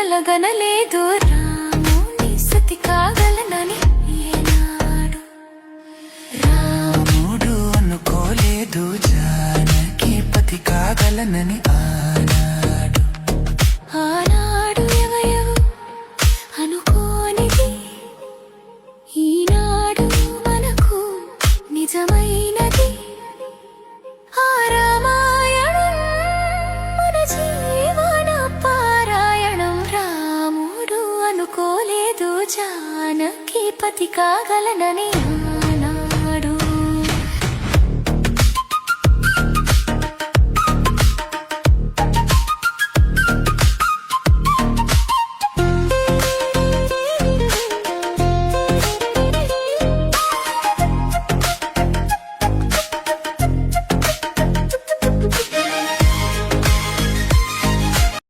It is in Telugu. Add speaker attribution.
Speaker 1: కలగనలేదు రాముని సతి కాగలనని ఏనాడు
Speaker 2: రాముడు అనుకోలేదు జానకి పతి కాగలనని ఆనాడు
Speaker 1: ఎవయవు అనుకోనిది ఈనాడు మనకు నిజమైనది ఆ రామాయణం మన జీవన పారాయణం రాముడు అనుకోలేదు జానకి పతి కాగలనని